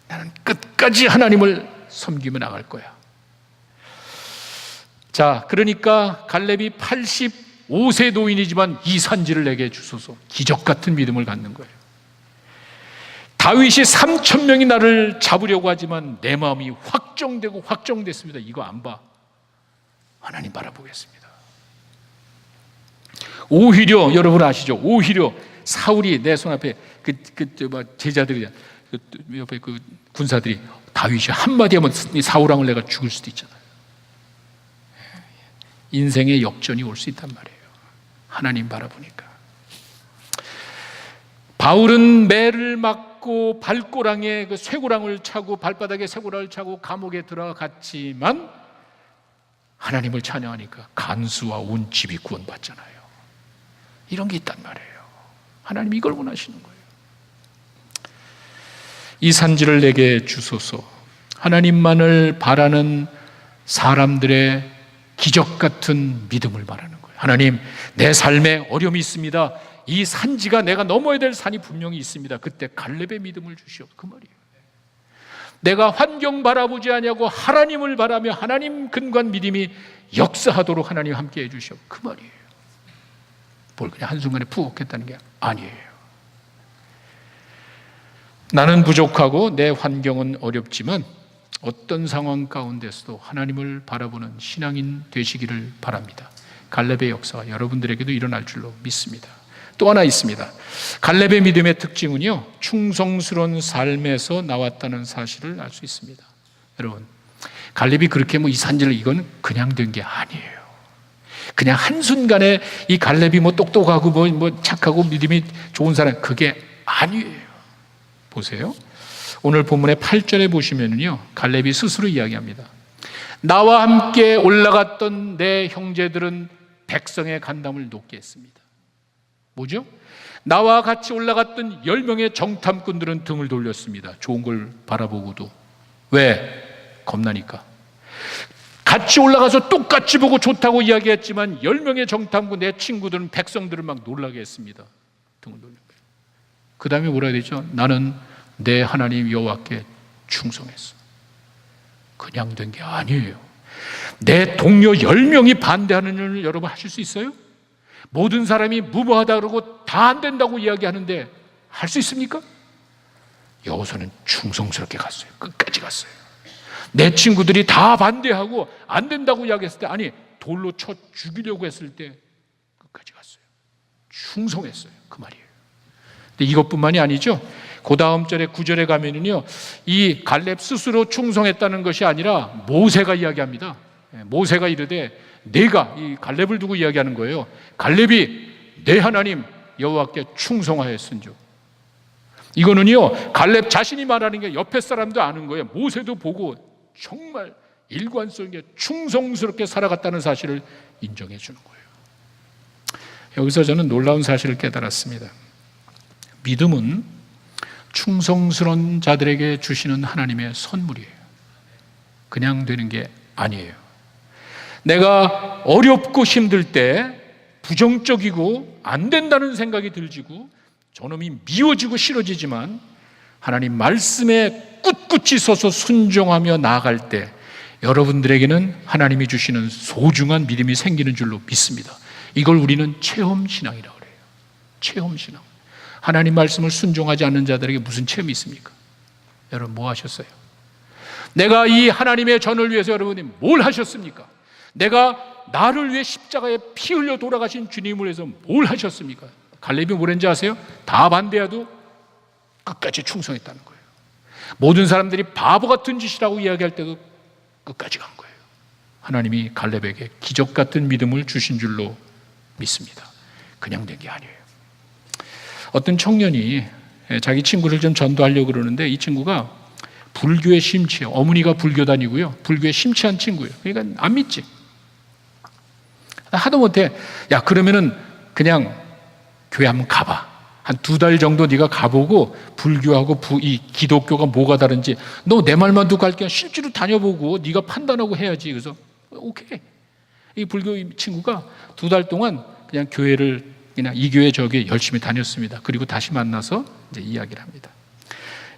나는 끝까지 하나님을 섬기며 나갈 거야. 자, 그러니까 갈렙이 85세 노인이지만 이 산지를 내게 주소서. 기적 같은 믿음을 갖는 거예요. 다윗이 3,000명이 나를 잡으려고 하지만 내 마음이 확정되고 확정됐습니다. 이거 안 봐. 하나님 바라보겠습니다. 오히려 여러분 아시죠? 오히려 사울이 내 손앞에 제자들이 옆에 그 군사들이 다윗이 한마디 하면 이 사울왕을 내가 죽일 수도 있잖아요. 인생의 역전이 올 수 있단 말이에요. 하나님 바라보니까. 바울은 매를 맞고 발고랑에 그 쇠고랑을 차고 발바닥에 쇠고랑을 차고 감옥에 들어갔지만 하나님을 찬양하니까 간수와 온 집이 구원받잖아요. 이런 게 있단 말이에요. 하나님이 이걸 원하시는 거예요. 이 산지를 내게 주소서. 하나님만을 바라는 사람들의 기적 같은 믿음을 말하는 거예요. 하나님, 내 삶에 어려움이 있습니다. 이 산지가 내가 넘어야 될 산이 분명히 있습니다. 그때 갈렙의 믿음을 주시옵소서. 그 말이에요. 내가 환경 바라보지 아니하고 하나님을 바라며 하나님 근간 믿음이 역사하도록 하나님 함께 해주시옵소서. 그 말이에요. 뭘 그냥 한순간에 푹 했다는 게 아니에요. 나는 부족하고 내 환경은 어렵지만 어떤 상황 가운데서도 하나님을 바라보는 신앙인 되시기를 바랍니다. 갈렙의 역사가 여러분들에게도 일어날 줄로 믿습니다. 또 하나 있습니다. 갈렙의 믿음의 특징은요, 충성스러운 삶에서 나왔다는 사실을 알 수 있습니다. 여러분, 갈렙이 그렇게 이 산지를 이건 그냥 된 게 아니에요. 그냥 한순간에 이 갈렙이 똑똑하고 착하고 믿음이 좋은 사람, 그게 아니에요. 보세요. 오늘 본문의 8절에 보시면요, 갈렙이 스스로 이야기합니다. 나와 함께 올라갔던 내 형제들은 백성의 간담을 높게 했습니다. 뭐죠? 나와 같이 올라갔던 10명의 정탐꾼들은 등을 돌렸습니다. 좋은 걸 바라보고도. 왜? 겁나니까. 같이 올라가서 똑같이 보고 좋다고 이야기했지만 10명의 정탐꾼, 내 친구들은, 백성들은 막 놀라게 했습니다. 등을 돌린 거예요. 그 다음에 뭐라 해야 되죠? 나는 내 하나님 여호와께 충성했어. 그냥 된 게 아니에요. 내 동료 10명이 반대하는 일을 여러분 하실 수 있어요? 모든 사람이 무모하다 그러고 다 안 된다고 이야기하는데 할 수 있습니까? 여호수아는 충성스럽게 갔어요. 끝까지 갔어요. 내 친구들이 다 반대하고 안 된다고 이야기했을 때, 아니 돌로 쳐 죽이려고 했을 때 끝까지 갔어요. 충성했어요. 그 말이에요. 근데 이것뿐만이 아니죠. 그 다음 절에 9절에 가면은요, 이 갈렙 스스로 충성했다는 것이 아니라 모세가 이야기합니다. 모세가 이르되, 내가, 이 갈렙을 두고 이야기하는 거예요. 갈렙이 내 하나님 여호와께 충성하였은즉. 이거는요, 갈렙 자신이 말하는 게 옆에 사람도 아는 거예요. 모세도 보고 정말 일관성있게 충성스럽게 살아갔다는 사실을 인정해 주는 거예요. 여기서 저는 놀라운 사실을 깨달았습니다. 믿음은 충성스러운 자들에게 주시는 하나님의 선물이에요. 그냥 되는 게 아니에요. 내가 어렵고 힘들 때 부정적이고 안 된다는 생각이 들지고 저놈이 미워지고 싫어지지만 하나님 말씀에 꿋꿋이 서서 순종하며 나아갈 때 여러분들에게는 하나님이 주시는 소중한 믿음이 생기는 줄로 믿습니다. 이걸 우리는 체험신앙이라고 그래요. 체험신앙. 하나님 말씀을 순종하지 않는 자들에게 무슨 체험이 있습니까? 여러분 뭐 하셨어요? 내가 이 하나님의 전을 위해서 여러분이 뭘 하셨습니까? 내가 나를 위해 십자가에 피 흘려 돌아가신 주님을 위해서 뭘 하셨습니까? 갈렙이 뭐랬는지 아세요? 다 반대해도 끝까지 충성했다는 거예요. 모든 사람들이 바보 같은 짓이라고 이야기할 때도 끝까지 간 거예요. 하나님이 갈렙에게 기적 같은 믿음을 주신 줄로 믿습니다. 그냥 된 게 아니에요. 어떤 청년이 자기 친구를 좀 전도하려고 그러는데 이 친구가 불교에 심취해요. 어머니가 불교단이고요. 불교에 심취한 친구예요. 그러니까 안 믿지. 하도 못해. 야, 그러면은 그냥 교회 한번 가봐. 한 2달 정도 네가 가보고 불교하고 이 기독교가 뭐가 다른지 너 내 말만 듣고 갈게. 실제로 다녀보고 네가 판단하고 해야지. 그래서 오케이. 이 불교 친구가 2달 동안 그냥 교회를 그냥 이 교회 저 교회 열심히 다녔습니다. 그리고 다시 만나서 이제 이야기를 합니다.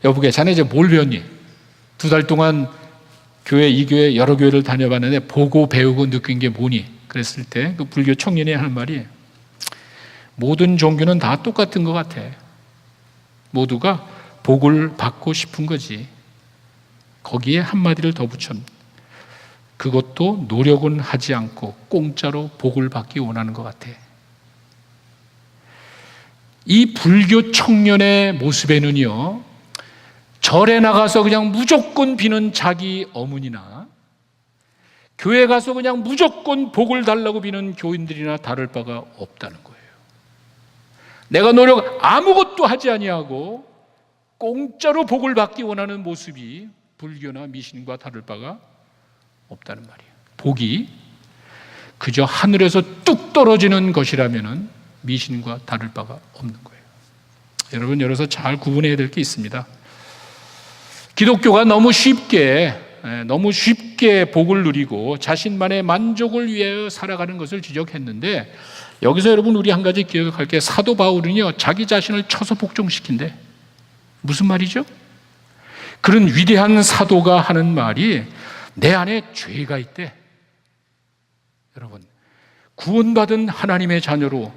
여보게, 자네 이제 뭘 배웠니? 2달 동안 교회 이 교회 여러 교회를 다녀봤는데 보고 배우고 느낀 게 뭐니? 그랬을 때 그 불교 청년이 하는 말이, 모든 종교는 다 똑같은 것 같아. 모두가 복을 받고 싶은 거지. 거기에 한마디를 더 붙였. 그것도 노력은 하지 않고 공짜로 복을 받기 원하는 것 같아. 이 불교 청년의 모습에는요, 절에 나가서 그냥 무조건 비는 자기 어머니나 교회 가서 그냥 무조건 복을 달라고 비는 교인들이나 다를 바가 없다는 거예요. 내가 노력 아무것도 하지 아니하고 공짜로 복을 받기 원하는 모습이 불교나 미신과 다를 바가 없다는 말이에요. 복이 그저 하늘에서 뚝 떨어지는 것이라면 미신과 다를 바가 없는 거예요. 여러분, 여기서 잘 구분해야 될 게 있습니다. 기독교가 너무 쉽게 복을 누리고 자신만의 만족을 위하여 살아가는 것을 지적했는데, 여기서 여러분 우리 한 가지 기억할 게, 사도 바울은요 자기 자신을 쳐서 복종시킨대. 무슨 말이죠? 그런 위대한 사도가 하는 말이 내 안에 죄가 있대. 여러분, 구원받은 하나님의 자녀로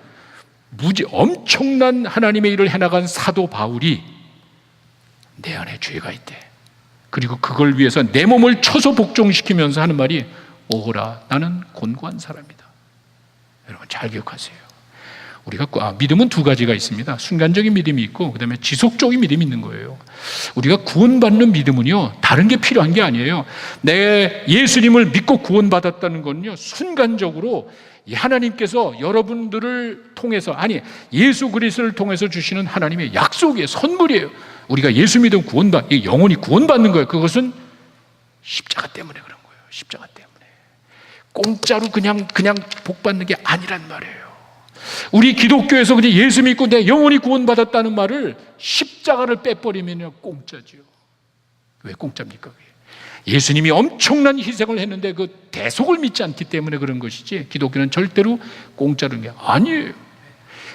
엄청난 하나님의 일을 해나간 사도 바울이 내 안에 죄가 있대. 그리고 그걸 위해서 내 몸을 쳐서 복종시키면서 하는 말이, 오호라 나는 곤고한 사람이다. 여러분 잘 기억하세요. 우리가 믿음은 두 가지가 있습니다. 순간적인 믿음이 있고, 그 다음에 지속적인 믿음이 있는 거예요. 우리가 구원받는 믿음은요 다른 게 필요한 게 아니에요. 내 예수님을 믿고 구원받았다는 건요 순간적으로 하나님께서 여러분들을 통해서, 예수 그리스도를 통해서 주시는 하나님의 약속이에요. 선물이에요. 우리가 예수 믿으면 영혼이 구원받는 거예요. 그것은 십자가 때문에 그런 거예요. 십자가 때문에. 공짜로 그냥 복 받는 게 아니란 말이에요. 우리 기독교에서 그냥 예수 믿고 내 영혼이 구원받았다는 말을 십자가를 빼버리면 공짜죠. 왜 공짜입니까? 예수님이 엄청난 희생을 했는데 그 대속을 믿지 않기 때문에 그런 것이지, 기독교는 절대로 공짜는 게 아니에요.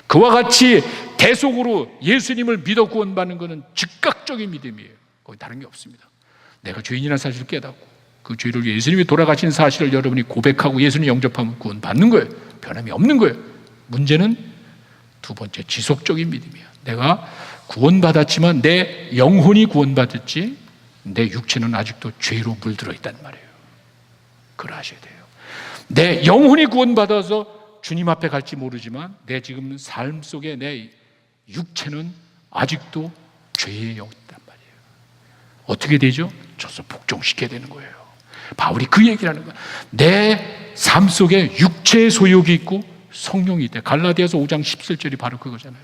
그와 같이 대속으로 예수님을 믿어 구원받는 것은 즉각적인 믿음이에요. 거기 다른 게 없습니다. 내가 죄인이라는 사실을 깨닫고 그 죄를 위해 예수님이 돌아가신 사실을 여러분이 고백하고 예수님 영접하면 구원받는 거예요. 변함이 없는 거예요. 문제는 두 번째, 지속적인 믿음이야. 내가 구원받았지만 내 영혼이 구원받았지 내 육체는 아직도 죄로 물들어 있단 말이에요. 그걸 아셔야 돼요. 내 영혼이 구원받아서 주님 앞에 갈지 모르지만 내 지금 삶 속에 내 육체는 아직도 죄의 영이란 말이에요. 어떻게 되죠? 저서 복종시켜야 되는 거예요. 바울이 그 얘기를 하는 거예요. 내 삶 속에 육체의 소욕이 있고 성령이 있대. 갈라디아서 5장 17절이 바로 그거잖아요.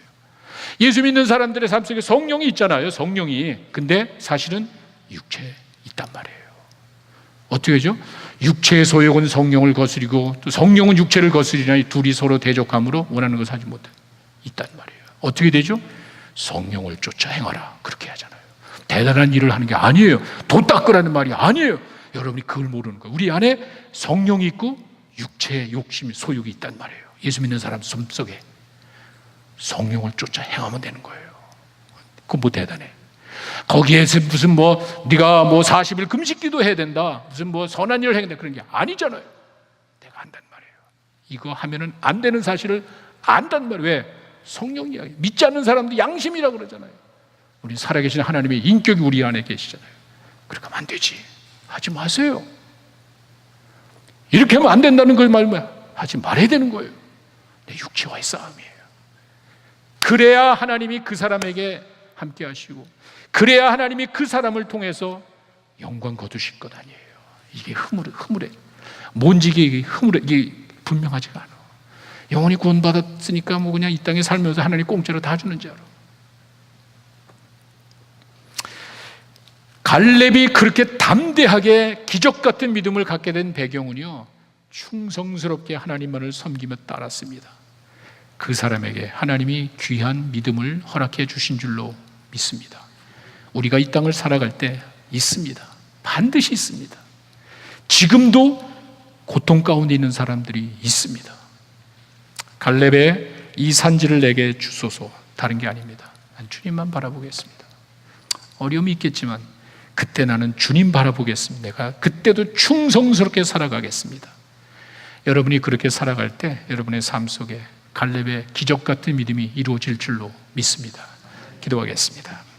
예수 믿는 사람들의 삶 속에 성령이 있잖아요. 성령이. 근데 사실은 육체에 있단 말이에요. 어떻게 되죠? 육체의 소욕은 성령을 거스리고 또 성령은 육체를 거스리나니 둘이 서로 대적함으로 원하는 것을 하지 못해 있단 말이에요. 어떻게 되죠? 성령을 쫓아 행하라. 그렇게 하잖아요. 대단한 일을 하는 게 아니에요. 도 닦으라는 말이 아니에요. 여러분이 그걸 모르는 거예요. 우리 안에 성령이 있고 육체의 욕심이 소욕이 있단 말이에요. 예수 믿는 사람 숨속에 성령을 쫓아 행하면 되는 거예요. 그거 뭐 대단해. 거기에서 무슨 네가 40일 금식기도 해야 된다, 무슨 선한 일을 해야 된다, 그런 게 아니잖아요. 내가 안단 말이에요. 이거 하면은 안 되는 사실을 안단 말이에요. 왜? 성령 이야기. 믿지 않는 사람도 양심이라고 그러잖아요. 우리 살아계신 하나님의 인격이 우리 안에 계시잖아요. 그렇게 하면 안 되지. 하지 마세요. 이렇게 하면 안 된다는 걸 하지 말아야 되는 거예요. 내 육체와의 싸움이에요. 그래야 하나님이 그 사람에게 함께 하시고, 그래야 하나님이 그 사람을 통해서 영광 거두실 것 아니에요. 이게 흐물해. 뭔지 이게 흐물해. 이게 분명하지가 않아. 영원히 구원받았으니까 그냥 이 땅에 살면서 하나님 공짜로 다 주는 줄 알아. 갈렙이 그렇게 담대하게 기적 같은 믿음을 갖게 된 배경은요, 충성스럽게 하나님만을 섬기며 따랐습니다. 그 사람에게 하나님이 귀한 믿음을 허락해 주신 줄로 믿습니다. 우리가 이 땅을 살아갈 때 있습니다. 반드시 있습니다. 지금도 고통 가운데 있는 사람들이 있습니다. 갈렙의 이 산지를 내게 주소서. 다른 게 아닙니다. 난 주님만 바라보겠습니다. 어려움이 있겠지만 그때 나는 주님 바라보겠습니다. 내가 그때도 충성스럽게 살아가겠습니다. 여러분이 그렇게 살아갈 때 여러분의 삶 속에 갈렙의 기적 같은 믿음이 이루어질 줄로 믿습니다. 기도하겠습니다.